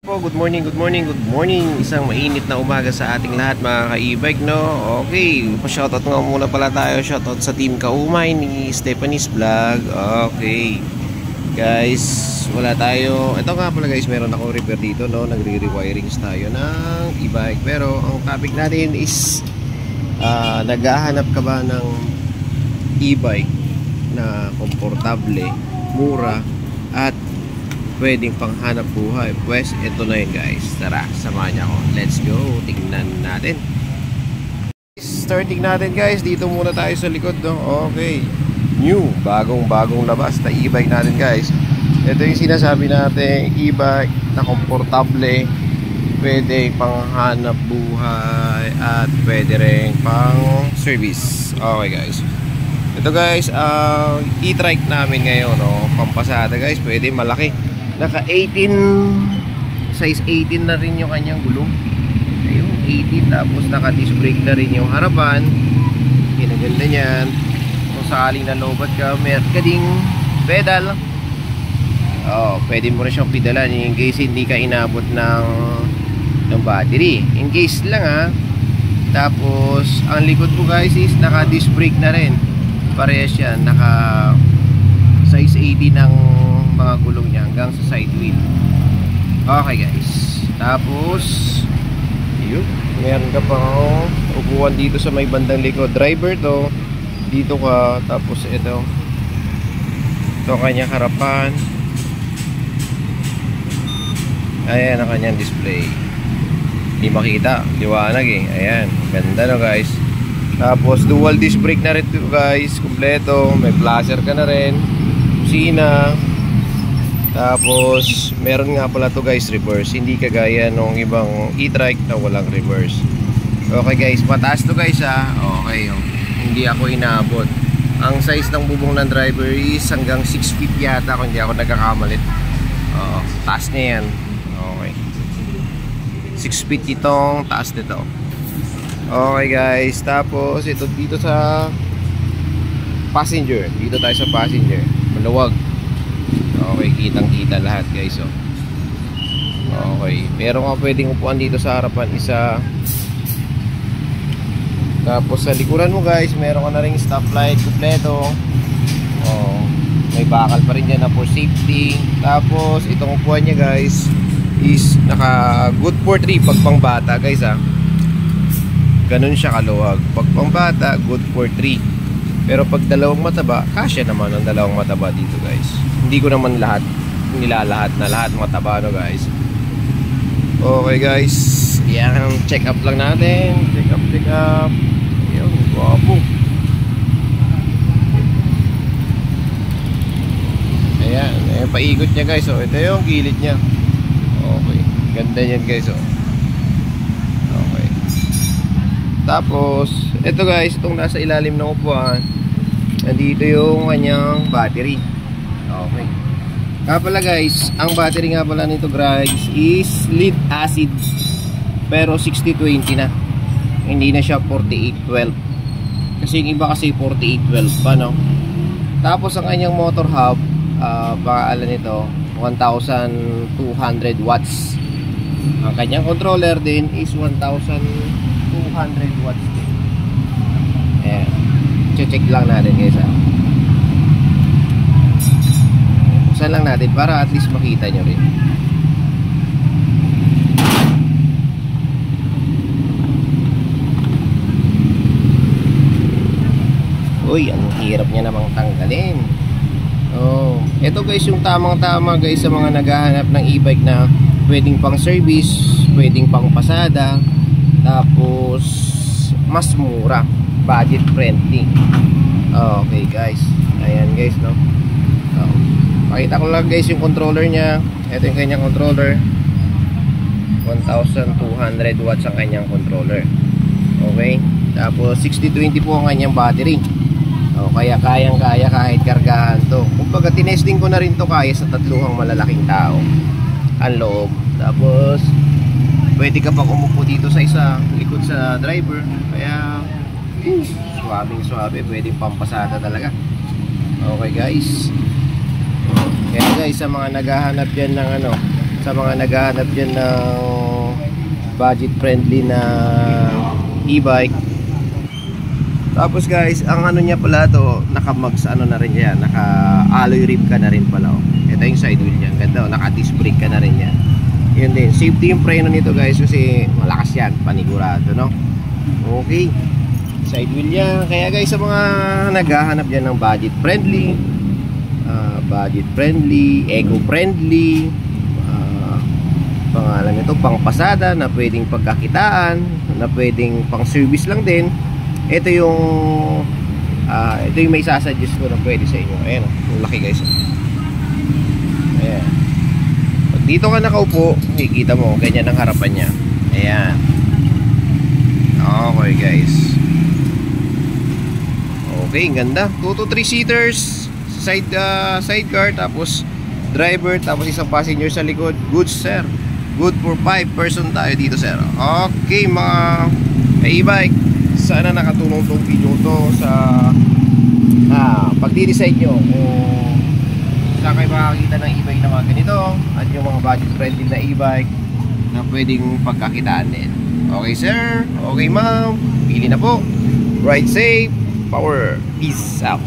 Po, good morning, good morning, good morning. Isang mainit na umaga sa ating lahat mga ka-e-bike, no? Okay, pa-shoutout nga muna pala tayo. Shoutout sa team Kaumay ni Stephanie's Vlog. Okay. Guys, wala tayo. Ito nga pala guys, meron akong repair dito, no? Nagre-rewirings tayo ng e-bike. Pero ang topic natin is naghahanap ka ba ng e-bike na komportable, mura, at pwedeng panghanap buhay? Pues ito na yun guys. Tara, samahan niyo ako. Let's go, tingnan natin. Starting natin guys, dito muna tayo sa likod, no? Okay, new, bagong labas na e-bike natin guys. Ito yung sinasabi natin, e-bike na komportable, pwede panghanap buhay, at pwede rin pang service. Okay guys, ito guys, e-trike namin ngayon, no? Pampasada guys, pwede malaki. Naka 18, size 18 na rin yung kanyang gulong. Ayun, 18. Tapos naka disc brake na rin yung harapan. Ginaganda niyan. Kung sakaling nalobat ka, meron ka ding pedal. Pwede mo na siyang pedalan in case hindi ka inabot ng battery. In case lang ha. Tapos ang likod mo guys is naka disc brake na rin. Parehas yan. Naka size 18 ng mga gulong niya hanggang sa side wheel. Okay guys, tapos yun, meron ka pang upuan dito sa may bandang likod. Driver to, dito ka. Tapos ito kanyang harapan. Ayan ang kanyang display. Hindi makita, liwanag eh. Ayan, ganda no guys. Tapos dual disc brake na rin to guys, kompleto. May flasher ka na rin, kusina. Tapos meron nga pala to guys, reverse. Hindi kagaya nung ibang e-trike na walang reverse. Okay guys, pataas to guys ha. Okay, hindi ako inaabot. Ang size ng bubong ng driver is hanggang 6 feet yata kung hindi ako nagkakamalit. Taas niya yan. Okay, 6 feet itong taas nito. Okay guys, tapos ito dito sa passenger. Dito tayo sa passenger, maluwag. Okay, kitang kita lahat guys. Okay, meron ka pwedeng upuan dito sa harapan, isa. Tapos sa likuran mo guys, meron ka na ring stoplight kompleto. May bakal pa rin dyan na for safety. Tapos itong upuan niya guys is naka good for 3 pag pang bata guys ha. Ganun siya kaluwag. Pag pang bata, good for 3. Pero pag dalawang mataba, kasya naman ang dalawang mataba dito guys. Hindi ko naman nilalahat na lahat mataba no guys. Okay guys, yan, check up lang natin. Check up. Ayun, guwapo. Ayan, paikot niya guys. Ito yung gilid niya. Okay, ganda yan guys. Okay. Tapos ito guys, itong nasa ilalim ng upuan, nandito yung kanyang battery. Okay. Kaya pala guys, ang battery nga pala nito guys is lead acid, pero 60-20 na. Hindi na siya 48-12. Kasi yung iba kasi 48-12 pa no. Tapos ang kanyang motor hub, pakaalan nito 1200 watts. Ang kanyang controller din is 1200 watts din. Ayan, check lang natin guys ha. Buksan lang natin para at least makita nyo rin. Uy, ang hirap niya namang tanggalin. Ito guys yung tamang-tama guys sa mga naghahanap ng e-bike na pwedeng pang service, pwedeng pang pasada, tapos mas mura, budget friendly. Okay guys, ayan guys no. Pakita ko lang guys yung controller nya. Ito yung kanyang controller, 1200 watts ang kanyang controller. Okay, tapos 60-20 po ang kanyang battery. Kaya kayang-kaya kahit kargahan to. Kumbaga tinesting ko na rin to, kaya sa tatluhang malalaking tao ang loob. Tapos pwede ka pang umupo dito sa isa likod sa driver. Kaya suwabing-suwabe, pwedeng pampasada talaga. Okay guys, kaya guys, sa mga naghahanap dyan ng sa mga naghahanap dyan ng budget friendly na e-bike. Tapos guys, ang ano niya pala to, naka-mags ano na rin yan, naka-alloy rim ka na rin pala. Ito yung side wheel niya, ganda, naka-disc brake ka na rin yan. Yun din, safety yung preno nito guys, kasi malakas yan, panigurado, no? Okay, side wheel yan. Kaya guys, sa mga naghahanap dyan ng budget friendly, eco-friendly, pangalan nito, pang pasada na pwedeng pagkakitaan, na pwedeng pang service lang din. Ito yung may sasuggest ko na pwede sa inyo. Ayan, yung laki guys. Ayan. Pag dito ka nakaupo, makikita mo ganyan ang harapan niya. Ayan. Okay guys. Okay, ganda. 2 to 3 seaters, sidecar, tapos driver, tapos isang passenger sa likod. Good sir. Good for 5 person tayo dito sir. Okay mga e-bike, sana nakatulong tong video to sa pagdi-decide nyo kung saan kayo makakita ng e-bike na mga ganito at yung mga budget friendly na e-bike na pwedeng pagkakitaan din. Okay sir, okay ma'am, pili na po. Ride safe, power, peace out.